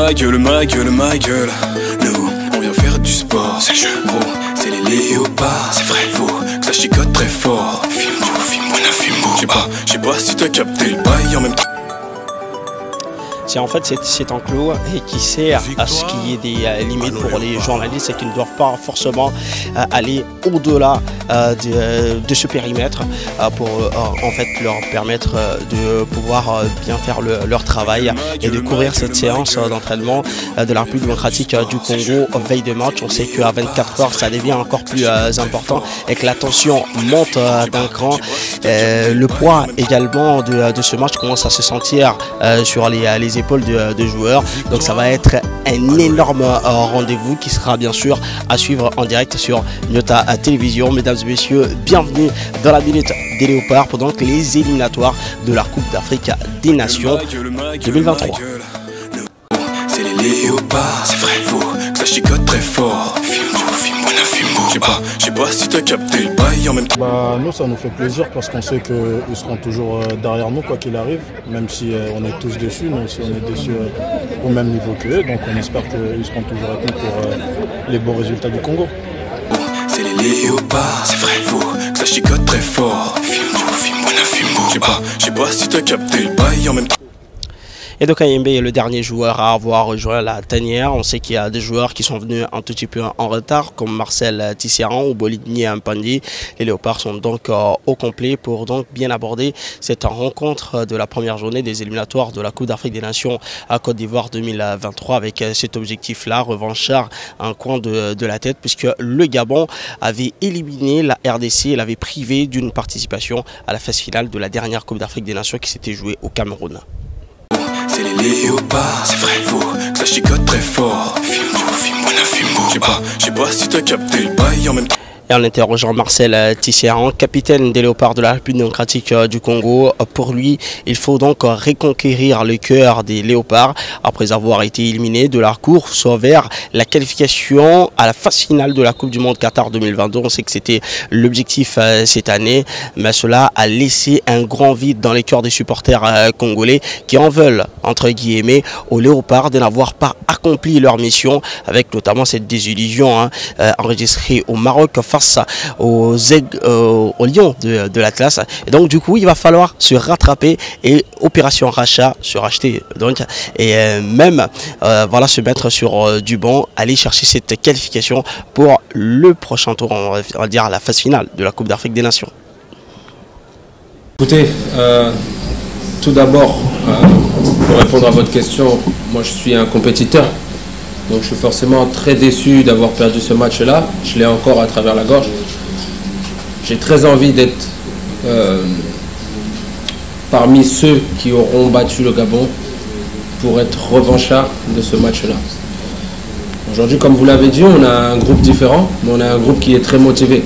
ma gueule, ma gueule, ma gueule. Nous, on vient faire du sport. C'est le jeu, gros, c'est les léopards. C'est vrai, faux, que ça chicote très fort. Filme-moi, na filme-moi. Je sais pas si t'as capté le bail en même temps. C'est en fait c'est un clos et qui sert à ce qu'il y ait des limites pour les journalistes et qui ne doivent pas forcément aller au-delà de ce périmètre pour en fait leur permettre de pouvoir bien faire leur travail et de couvrir cette séance d'entraînement de la République démocratique du Congo veille de match. On sait qu'à 24 heures ça devient encore plus important et que la tension monte d'un cran. Le poids également de ce match commence à se sentir sur les épaules de joueurs, donc ça va être un énorme rendez-vous qui sera bien sûr à suivre en direct sur Nyota Télévision. Mesdames et messieurs, bienvenue dans la minute des Léopards pour donc les éliminatoires de la Coupe d'Afrique des Nations 2023. C'est les léopards, c'est vrai, faux, que ça chicote très fort. Filme-moi, na filme-moi. Je sais pas si t'as capté le bail en même temps. Bah, nous, ça nous fait plaisir parce qu'on sait qu'ils seront toujours derrière nous, quoi qu'il arrive. Même si on est tous déçus, nous aussi on est déçus au même niveau qu'eux. Donc on espère qu'ils seront toujours avec nous pour les bons résultats du Congo. C'est les léopards, c'est vrai, faux, que ça chicote très fort. Filme-moi, na filme-moi. Je sais pas si t'as capté le bail en même temps. Et donc Ayembe est le dernier joueur à avoir rejoint la tanière. On sait qu'il y a des joueurs qui sont venus un tout petit peu en retard, comme Marcel Tisserand ou Bolidni Mpandi. Les Léopards sont donc au complet pour donc bien aborder cette rencontre de la première journée des éliminatoires de la Coupe d'Afrique des Nations à Côte d'Ivoire 2023 avec cet objectif-là, revanchard, un coin de la tête, puisque le Gabon avait éliminé la RDC et l'avait privé d'une participation à la phase finale de la dernière Coupe d'Afrique des Nations qui s'était jouée au Cameroun. C'est les léopards, c'est vrai, faux, que ça chicote très fort. Filme-moi, na filme-moi. Je sais pas si t'as capté le bail en même temps. Et en interrogeant Marcel Tisserand, capitaine des Léopards de la République démocratique du Congo, pour lui, il faut donc reconquérir le cœur des Léopards après avoir été éliminés de la course vers la qualification à la phase finale de la Coupe du Monde Qatar 2022. On sait que c'était l'objectif cette année, mais cela a laissé un grand vide dans les cœurs des supporters congolais qui en veulent, entre guillemets, aux Léopards de n'avoir pas accompli leur mission, avec notamment cette désillusion enregistrée au Maroc face aux lions de l'Atlas. Et donc du coup il va falloir se rattraper et opération rachat, se racheter donc, et même voilà, se mettre sur du banc, aller chercher cette qualification pour le prochain tour, on va dire la phase finale de la Coupe d'Afrique des Nations. Écoutez, tout d'abord, pour répondre à votre question, moi je suis un compétiteur. Donc je suis forcément très déçu d'avoir perdu ce match-là. Je l'ai encore à travers la gorge. J'ai très envie d'être parmi ceux qui auront battu le Gabon pour être revanchard de ce match-là. Aujourd'hui, comme vous l'avez dit, on a un groupe différent, mais on a un groupe qui est très motivé,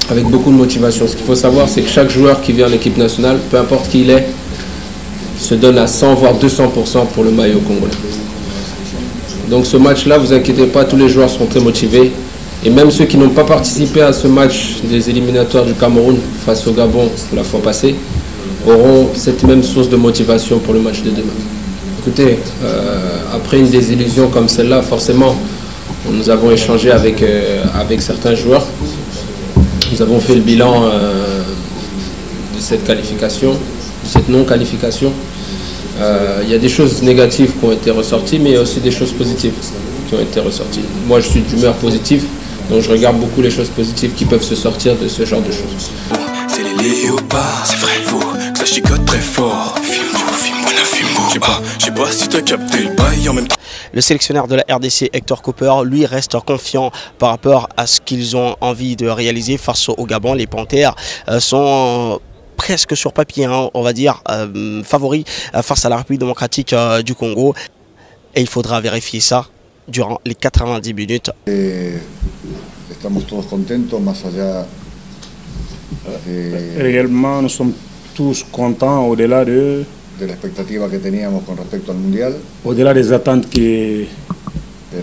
avec beaucoup de motivation. Ce qu'il faut savoir, c'est que chaque joueur qui vient à l'équipe nationale, peu importe qui il est, se donne à 100 voire 200% pour le maillot congolais. Donc ce match-là, vous inquiétez pas, tous les joueurs seront très motivés. Et même ceux qui n'ont pas participé à ce match des éliminatoires du Cameroun face au Gabon la fois passée, auront cette même source de motivation pour le match de demain. Écoutez, après une désillusion comme celle-là, forcément, nous avons échangé avec certains joueurs. Nous avons fait le bilan de cette qualification, de cette non-qualification. Il y a des choses négatives qui ont été ressorties, mais il y a aussi des choses positives qui ont été ressorties. Moi, je suis d'humeur positive, donc je regarde beaucoup les choses positives qui peuvent se sortir de ce genre de choses. C'est les léopards, c'est vrai, faux, que ça chicote très fort. Filme-moi, na filme-moi. Je sais pas si t'as capté le bail en même temps. Le sélectionneur de la RDC, Hector Cooper, lui reste confiant par rapport à ce qu'ils ont envie de réaliser face au Gabon. Les Panthères sont presque sur papier, hein, on va dire, favoris face à la République démocratique du Congo. Et il faudra vérifier ça durant les 90 minutes. Estamos todos contentos, más allá Réellement, nous sommes tous contents au-delà de la expectativa que teníamos con respecto al Mundial. Au-delà des attentes que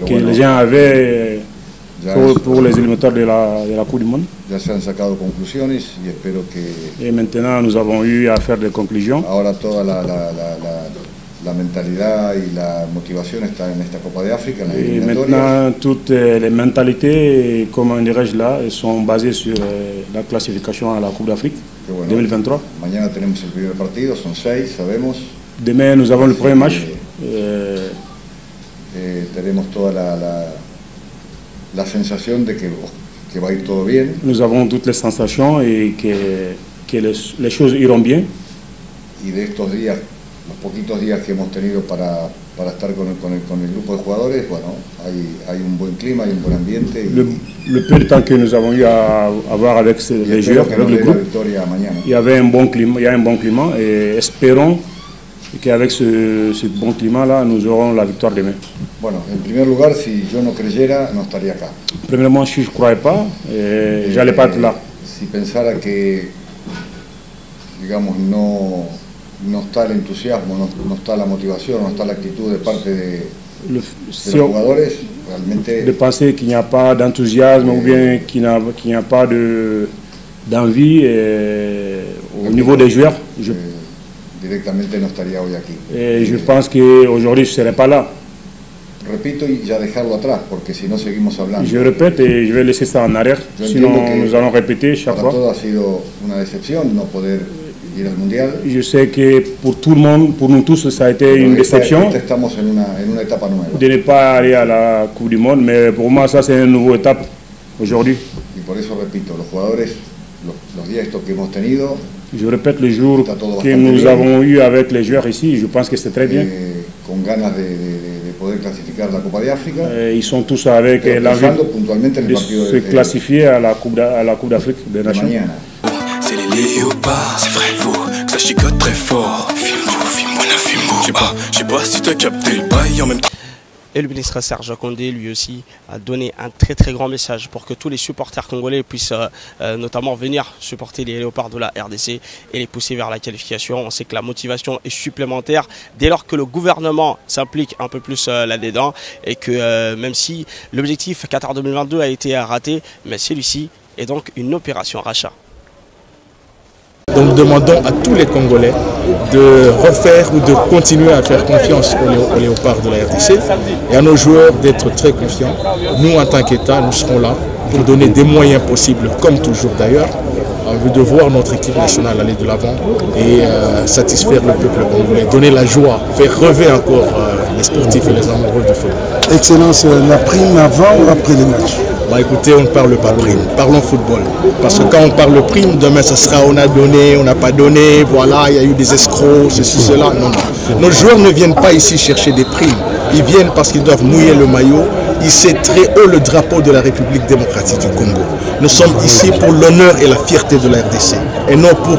les gens avaient pour les éliminatoires de la Coupe du Monde. Ya se han sacado conclusiones y espero que... Et maintenant, nous avons eu à faire des conclusions. Ahora toda la mentalidad y la motivación está en esta Copa de África, en la Et eliminatoria. maintenant, toutes les mentalités, comment dirais-je là, elles sont basées sur la classification à la Coupe d'Afrique Bueno, 2023. mañana tenemos el primer partido, son 6, sabemos. Demain, nous avons le premier match. Tenemos toda la sensación de que va a ir todo bien. Nous avons toutes les sensations et que les choses iront bien. Y de estos días, los poquitos días que hemos tenido para estar con el grupo de jugadores, bueno, hay un buen clima, hay un buen ambiente. Le peu de temps que nous avons eu à avoir avec les joueurs, avec le groupe, il y avait un bon climat, il y a un bon climat et espérons qu'avec ce bon climat-là, nous aurons la victoire demain. Bueno, en primer lugar, si yo no creyera, no estaría acá. Premièrement, si je ne croyais pas, j'allais pas être là. Si pensara que, digamos, no está el entusiasmo, no está la motivación, no está la actitud de parte de los jugadores, realmente... De penser qu'il n'y a pas d'enthousiasme ou bien qu'il n'y a pas d'envie au niveau des joueurs. Directamente no estaría hoy aquí. Et je pense qu'aujourd'hui, je ne serai pas là. Repito y ya dejarlo atrás, porque si no seguimos hablando. Je répète et je vais laisser ça en arrière, sinon nous allons répéter chaque fois. Para todo ha sido una decepción no poder ir al Mundial. Je sais que pour tout le monde, pour nous tous, ça a été une déception Estamos en una etapa nueva. de ne pas aller à la Coupe du Monde, mais pour moi, ça c'est une nouvelle étape aujourd'hui. Y por eso repito, los jugadores, los días estos que hemos tenido. Je répète le jour que nous avons eu avec les joueurs ici, je pense que c'est très bien. Con ganas de poder clasificar la Copa de África. Ils sont tous avec l'envie de se classifier à la Coupe d'Afrique des Nations. C'est les léopards, c'est vrai, faut que ça chicote très fort. Je sais pas si t'as capté le bail en même temps. Et le ministre Serge Condé, lui aussi, a donné un très grand message pour que tous les supporters congolais puissent notamment venir supporter les léopards de la RDC et les pousser vers la qualification. On sait que la motivation est supplémentaire dès lors que le gouvernement s'implique un peu plus là-dedans et que même si l'objectif Qatar 2022 a été raté, mais celui-ci est donc une opération rachat. Donc nous demandons à tous les Congolais de refaire ou de continuer à faire confiance aux léopards de la RDC et à nos joueurs d'être très confiants. Nous, en tant qu'État, nous serons là pour donner des moyens possibles, comme toujours d'ailleurs, en vue de voir notre équipe nationale aller de l'avant et satisfaire le peuple congolais, donner la joie, faire rêver encore les sportifs et les amoureux du football. Excellence, la prime avant ou après les matchs? Bah écoutez, on ne parle pas prime, parlons football. Parce que quand on parle prime, demain ça sera on a donné, on n'a pas donné, voilà, il y a eu des escrocs, ceci, cela. Non, non. Nos joueurs ne viennent pas ici chercher des primes. Ils viennent parce qu'ils doivent mouiller le maillot, hisser très haut le drapeau de la République démocratique du Congo. Nous sommes ici pour l'honneur et la fierté de la RDC et non pour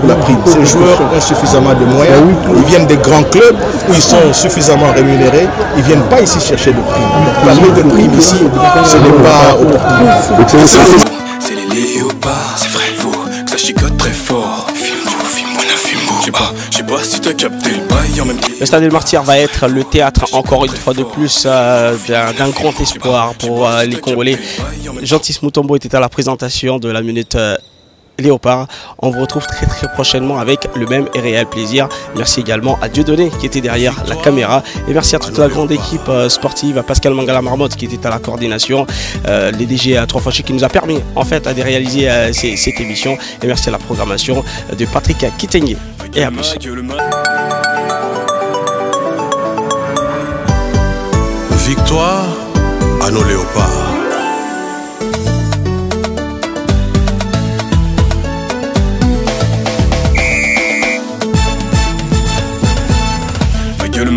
la prime. Ces joueurs ont suffisamment de moyens, ils viennent des grands clubs où ils sont suffisamment rémunérés, ils ne viennent pas ici chercher de primes. Parler de primes ici, ce n'est pas opportun. C'est les léopards, c'est vrai, faut que ça chicote très fort. Je sais pas si t'as capté le bail en même temps. Le Stade El Martyr va être le théâtre encore une fois de plus d'un grand espoir pour les Congolais. Jean-Tis Mutombo était à la présentation de la minute Léopard. On vous retrouve très prochainement avec le même et réel plaisir. Merci également à Dieudonné qui était derrière la caméra. Et merci à toute la grande équipe sportive, à Pascal Mangala Marmotte qui était à la coordination, les DG à 3 fois qui nous a permis en fait de réaliser cette émission. Et merci à la programmation de Patrick Kitenge. Et à plus. Victoire à nos léopards.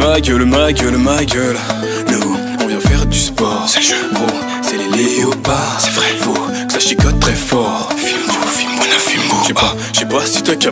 Ma gueule, nous, on vient faire du sport. C'est le jeu, gros, c'est les léopards. C'est vrai, faut que ça chicote très fort. Filme, je sais pas si t'as capté.